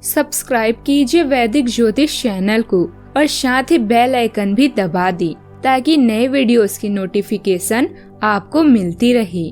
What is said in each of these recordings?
Subscribe कीजिए वैदिक ज्योतिष चैनल को और साथ ही बेल आइकन भी दबा दी ताकि नए वीडियोस की नोटिफिकेशन आपको मिलती रहे।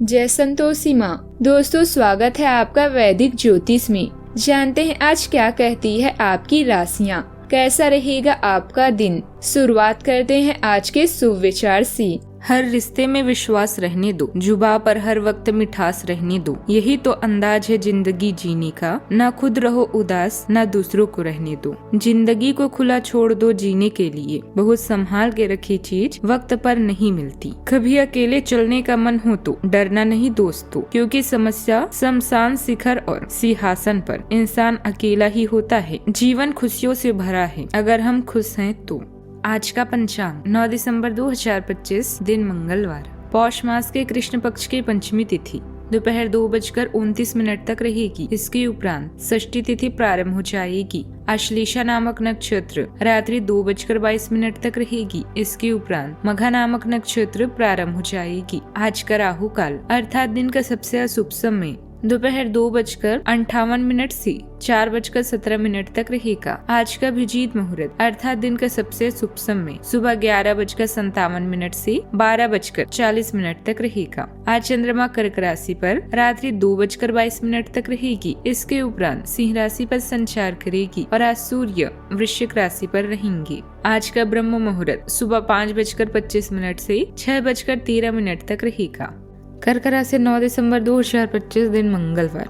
जय संतोषी माँ। दोस्तों, स्वागत है आपका वैदिक ज्योतिष में। जानते हैं आज क्या कहती है आपकी राशियाँ, कैसा रहेगा आपका दिन। शुरुआत करते हैं आज के शुभ विचार से। हर रिश्ते में विश्वास रहने दो, जुबां पर हर वक्त मिठास रहने दो। यही तो अंदाज है जिंदगी जीने का। ना खुद रहो उदास, ना दूसरों को रहने दो। जिंदगी को खुला छोड़ दो जीने के लिए। बहुत संभाल के रखी चीज वक्त पर नहीं मिलती। कभी अकेले चलने का मन हो तो डरना नहीं दोस्तों, क्योंकि समस्या शमशान शिखर और सिंहासन पर इंसान अकेला ही होता है। जीवन खुशियों से भरा है अगर हम खुश हैं तो। आज का पंचांग 9 दिसंबर 2025, दिन मंगलवार। पौष मास के कृष्ण पक्ष की पंचमी तिथि दोपहर 2:29 तक रहेगी। इसके उपरांत षष्ठी तिथि प्रारंभ हो जाएगी। आश्लेषा नामक नक्षत्र रात्रि 2:22 तक रहेगी। इसके उपरांत मघा नामक नक्षत्र प्रारंभ हो जाएगी। आज का राहु काल अर्थात दिन का सबसे अशुभ समय दोपहर 2:58 से 4:17 तक रहेगा। आज का अभिजीत मुहूर्त अर्थात दिन का सबसे शुभ समय सुबह 11:57 से 12:40 तक रहेगा। आज चंद्रमा कर्क राशि पर रात्रि 2:22 तक रहेगी। इसके उपरांत सिंह राशि पर संचार करेगी और आज सूर्य वृश्चिक राशि पर रहेंगे। आज का ब्रह्म मुहूर्त सुबह 5:25 से 6:13 तक रहेगा। कर्क राशि 9 दिसंबर 2025, दिन मंगलवार।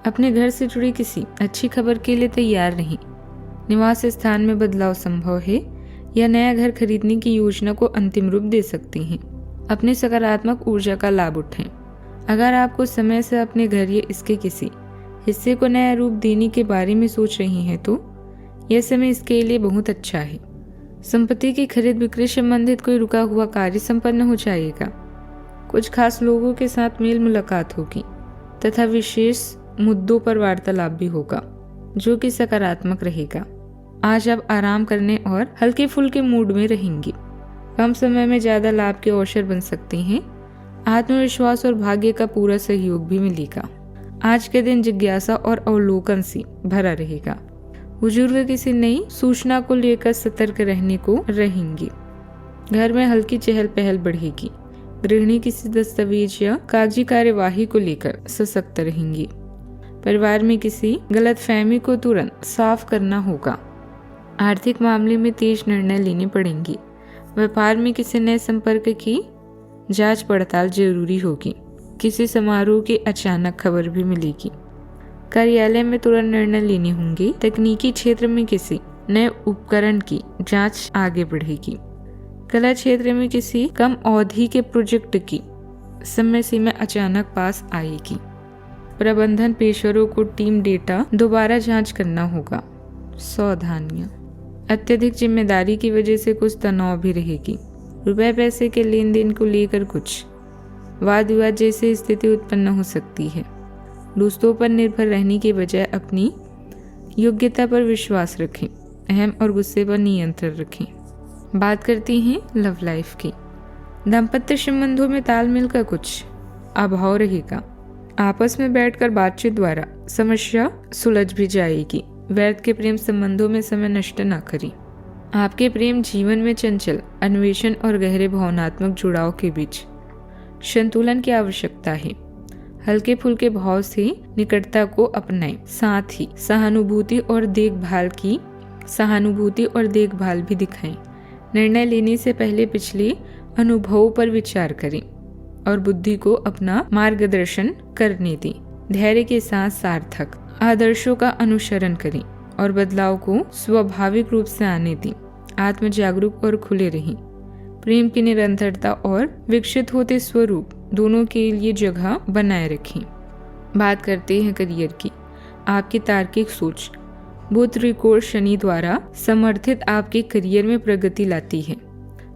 अपने घर से जुड़ी किसी अच्छी खबर के लिए तैयार रहें। निवास स्थान में बदलाव संभव है या नया घर खरीदने की योजना को अंतिम रूप दे सकती हैं। अपने सकारात्मक ऊर्जा का लाभ उठाएं। अगर आप कुछ समय से अपने घर या इसके किसी हिस्से को नया रूप देने के बारे में सोच रही हैं तो यह समय इसके लिए बहुत अच्छा है। संपत्ति की खरीद बिक्री संबंधित कोई रुका हुआ कार्य संपन्न हो जाएगा। कुछ खास लोगों के साथ मेल मुलाकात होगी तथा विशेष मुद्दों पर वार्तालाप भी होगा जो कि सकारात्मक रहेगा। आज आप आराम करने और हल्के फुल्के मूड में रहेंगे। कम समय में ज्यादा लाभ के अवसर बन सकते हैं। आत्मविश्वास और भाग्य का पूरा सहयोग भी मिलेगा। आज के दिन जिज्ञासा और अवलोकन से भरा रहेगा। बुजुर्ग किसी नई सूचना को लेकर सतर्क रहने को रहेंगे। घर में हल्की चहल पहल बढ़ेगी। गृहिणी किसी दस्तावेज या कागजी कार्यवाही को लेकर सशक्त रहेंगी। परिवार में किसी गलतफहमी को तुरंत साफ करना होगा। आर्थिक मामले में तेज निर्णय लेने पड़ेंगे। व्यापार में किसी नए संपर्क की जांच पड़ताल जरूरी होगी। किसी समारोह की अचानक खबर भी मिलेगी। कार्यालय में तुरंत निर्णय लेने होंगे। तकनीकी क्षेत्र में किसी नए उपकरण की जांच आगे बढ़ेगी। कला क्षेत्र में किसी कम अवधि के प्रोजेक्ट की समय सीमा अचानक पास आएगी। प्रबंधन पेशेवरों को टीम डेटा दोबारा जांच करना होगा। सावधानियां। अत्यधिक जिम्मेदारी की वजह से कुछ तनाव भी रहेगी। रुपए पैसे के लेन देन को लेकर कुछ वाद विवाद जैसी स्थिति उत्पन्न हो सकती है। दोस्तों पर निर्भर रहने के बजाय अपनी योग्यता पर विश्वास रखें। अहम और गुस्से पर नियंत्रण रखें। बात करती हैं लव लाइफ की। दाम्पत्य संबंधों में तालमेल का कुछ अभाव रहेगा। आपस में बैठकर बातचीत द्वारा समस्या सुलझ भी जाएगी। व्यर्थ के प्रेम संबंधों में समय नष्ट न करें। आपके प्रेम जीवन में चंचल अन्वेषण और गहरे भावनात्मक जुड़ाव के बीच संतुलन की आवश्यकता है। हल्के फुल्के भाव से निकटता को अपनाएं। साथ ही सहानुभूति और देखभाल भी दिखाएं। निर्णय लेने से पहले पिछले अनुभवों पर विचार करें और बुद्धि को अपना मार्गदर्शन करने दें। धैर्य के साथ सार्थक आदर्शों का अनुसरण करें और बदलाव को स्वाभाविक रूप से आने दें। आत्म जागरूक और खुले रहें। प्रेम की निरंतरता और विकसित होते स्वरूप दोनों के लिए जगह बनाए रखें। बात करते हैं करियर की। आपकी तार्किक सोच बुध त्रिकोण शनि द्वारा समर्थित आपके करियर में प्रगति लाती है।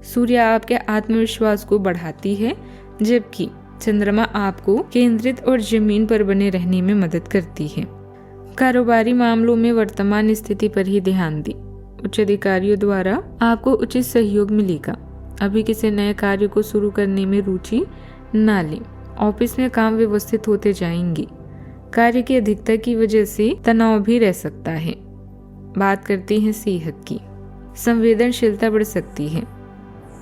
सूर्य आपके आत्मविश्वास को बढ़ाती है, जबकि चंद्रमा आपको केंद्रित और जमीन पर बने रहने में मदद करती है। कारोबारी मामलों में वर्तमान स्थिति पर ही ध्यान दें। उच्च अधिकारियों द्वारा आपको उचित सहयोग मिलेगा। अभी किसी नए कार्य को शुरू करने में रुचि न लें। ऑफिस में काम व्यवस्थित होते जाएंगे। कार्य की अधिकता की वजह से तनाव भी रह सकता है। बात करते हैं सेहत की। संवेदनशीलता बढ़ सकती है।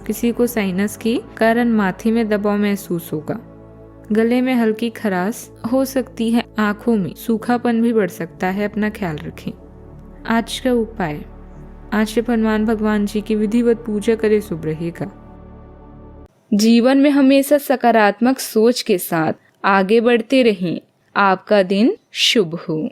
किसी को साइनस के कारण माथे में दबाव महसूस होगा। गले में हल्की खराश हो सकती है। आंखों में सूखापन भी बढ़ सकता है। अपना ख्याल रखें। आज का उपाय, आज से हनुमान भगवान जी की विधिवत पूजा करें, शुभ रहेगा। जीवन में हमेशा सकारात्मक सोच के साथ आगे बढ़ते रहें। आपका दिन शुभ हो।